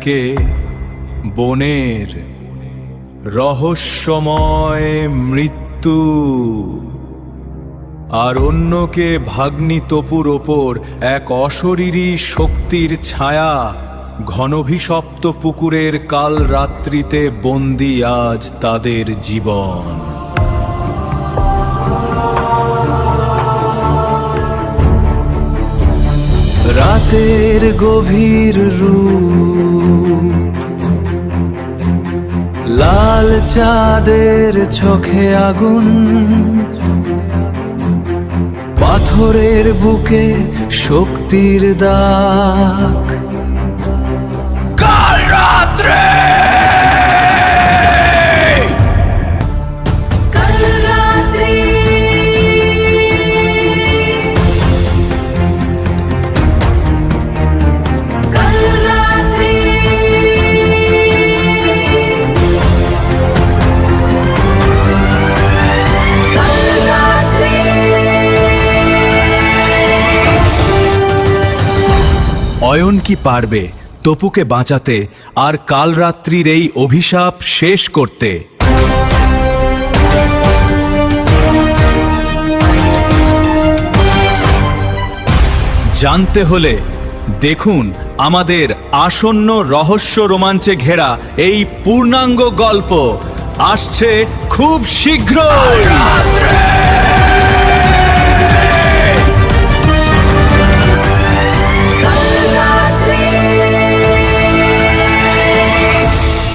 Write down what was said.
একজনকে বনের রহস্যময় মৃত্যু, আর অন্যকে ভাগ্নি তপুর ওপর এক অশরীরী শক্তির ছায়া। ঘনভিশপ্ত পুকুরের কাল রাত্রিতে বন্দী আজ তাদের জীবন। রাতের গভীর রূপ, লাল চাঁদের চোখে আগুন, পাথরের বুকে শক্তির দাগ। কাল রাত্রে অয়ন কি পারবে তপুকে বাঁচাতে আর কালরাত্রির এই অভিশাপ শেষ করতে? জানতে হলে দেখুন আমাদের আসন্ন রহস্য রোমাঞ্চে ঘেরা এই পূর্ণাঙ্গ গল্প। আসছে খুব শীঘ্রই।